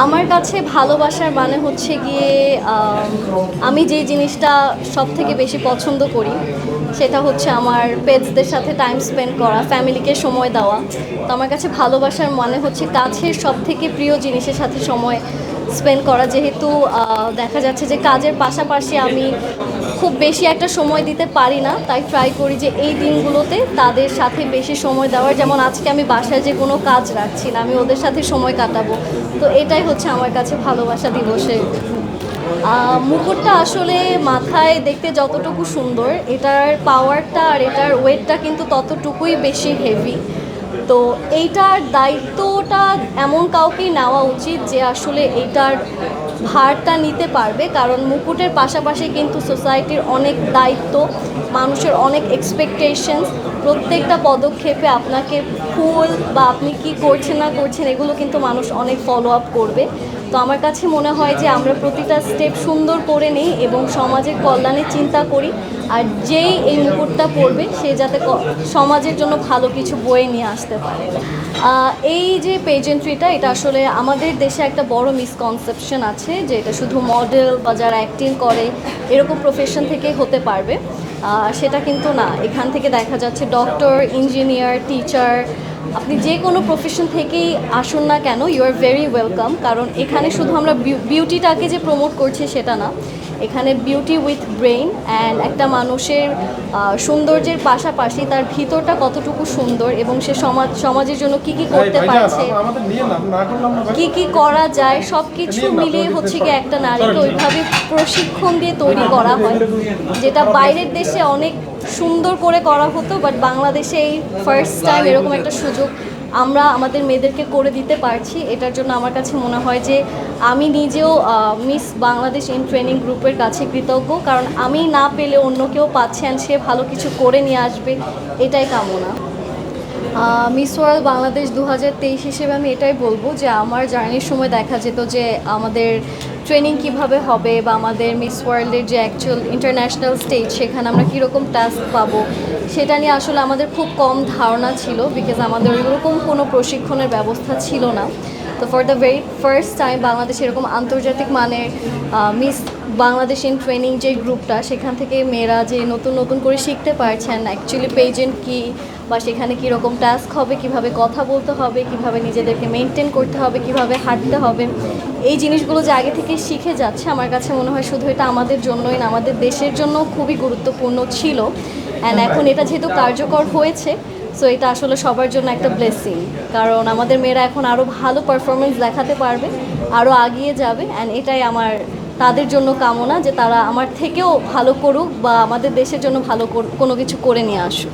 আমার কাছে ভালোবাসার মানে হচ্ছে গিয়ে আমি যে জিনিসটা সব থেকে বেশি পছন্দ করি সেটা হচ্ছে আমার পেটসদের সাথে টাইম স্পেন্ড করা, ফ্যামিলিকে সময় দেওয়া। তো আমার কাছে ভালোবাসার মানে হচ্ছে কাছের সব থেকে প্রিয় জিনিসের সাথে সময় স্পেন্ড করা। যেহেতু দেখা যাচ্ছে যে কাজের পাশাপাশি আমি খুব বেশি একটা সময় দিতে পারি না, তাই ট্রাই করি যে এই দিনগুলোতে তাদের সাথে বেশি সময় দেওয়ার। যেমন আজকে আমি বাসায় যে কোনো কাজ রাখছি না, আমি ওদের সাথে সময় কাটাবো। তো এটাই হচ্ছে আমার কাছে ভালোবাসা দিবসে। মুকুটটা আসলে মাথায় দেখতে যতটুকু সুন্দর, এটার পাওয়ারটা আর এটার ওয়েটটা কিন্তু ততটুকুই বেশি হেভি। তো এইটার দায়িত্বটা এমন কাউকেই নেওয়া উচিত যে আসলে এইটার ভারটা নিতে পারবে, কারণ মুকুটের পাশাপাশি কিন্তু সোসাইটির অনেক দায়িত্ব, মানুষের অনেক এক্সপেকটেশনস। প্রত্যেকটা পদক্ষেপে আপনাকে ফুল বা আপনি কি করছেন না করছেন এগুলো কিন্তু মানুষ অনেক ফলো আপ করবে। তো আমার কাছে মনে হয় যে আমরা প্রতিটা স্টেপ সুন্দর করে নিই এবং সমাজের কল্যাণে চিন্তা করি। আর যেই এই মুকুটটা পড়বে সে যাতে সমাজের জন্য ভালো কিছু বয়ে নিয়ে আসতে পারে। এই যে পেজেন্ট্রিটা, এটা আসলে আমাদের দেশে একটা বড় মিসকনসেপশন আছে যে এটা শুধু মডেল বা যারা অ্যাক্টিং করে এরকম প্রফেশন থেকে হতে পারবে। সেটা কিন্তু না। এখান থেকে দেখা যাচ্ছে ডক্টর, ইঞ্জিনিয়ার, টিচার, আপনি যে কোনো প্রফেশন থেকেই আসুন না কেন, ইউ আর ভেরি ওয়েলকাম। কারণ এখানে শুধু আমরা বিউটিটাকে যে প্রমোট করছি সেটা না, এখানে বিউটি উইথ ব্রেইন অ্যান্ড একটা মানুষের সৌন্দর্যের পাশাপাশি তার ভিতরটা কতটুকু সুন্দর এবং সে সমাজের জন্য কি কি করতে পারছে, কি কি করা যায়, সব কিছু মিলিয়ে হচ্ছে কি একটা নারীকে ওইভাবে প্রশিক্ষণ দিয়ে তৈরি করা হয়, যেটা বাইরের দেশে অনেক সুন্দর করে করা হতো। বাট বাংলাদেশে এই ফার্স্ট টাইম এরকম একটা সুযোগ আমরা আমাদের মেয়েদেরকে করে দিতে পারছি। এটার জন্য আমার কাছে মনে হয় যে আমি নিজেও মিস বাংলাদেশ ইন ট্রেনিং গ্রুপের কাছে কৃতজ্ঞ, কারণ আমি না পেলে অন্য কেউ পাচ্ছেন, সে ভালো কিছু করে নিয়ে আসবে, এটাই কামনা। মিস ওয়ার্ল্ড বাংলাদেশ 2023 হিসেবে আমি এটাই বলবো যে আমার জার্নির সময় দেখা যেত যে আমাদের ট্রেনিং কিভাবে হবে বা আমাদের মিস ওয়ার্ল্ডের যে অ্যাকচুয়াল ইন্টারন্যাশনাল স্টেজ সেখানে আমরা কীরকম টাস্ক পাবো সেটা নিয়ে আসলে আমাদের খুব কম ধারণা ছিল, বিকজ আমাদের ওইরকম কোনো প্রশিক্ষণের ব্যবস্থা ছিল না। তো for the very first time বাংলাদেশে এরকম আন্তর্জাতিক মানের মিস বাংলাদেশ ইন ট্রেনিং যে গ্রুপটা, সেখান থেকে মেয়েরা যে নতুন নতুন করে শিখতে পারছেন অ্যাকচুয়ালি পেজেন্ট কী বা সেখানে কীরকম টাস্ক হবে, কিভাবে কথা বলতে হবে, কিভাবে নিজেদেরকে মেনটেন করতে হবে, কিভাবে হাঁটতে হবে, এই জিনিসগুলো যে আগে থেকে শিখে যাচ্ছে, আমার কাছে মনে হয় শুধু এটা আমাদের জন্যই না, আমাদের দেশের জন্য খুবই গুরুত্বপূর্ণ ছিল। অ্যান্ড এখন এটা যেহেতু কার্যকর হয়েছে, সো এটা আসলে সবার জন্য একটা ব্লেসিং, কারণ আমাদের মেয়েরা এখন আরও ভালো পারফরমেন্স দেখাতে পারবে, আরও আগিয়ে যাবে। অ্যান্ড এটাই আমার তাদের জন্য কামনা যে তারা আমার থেকেও ভালো করুক বা আমাদের দেশের জন্য ভালো কোনো কিছু করে নিয়ে আসুক।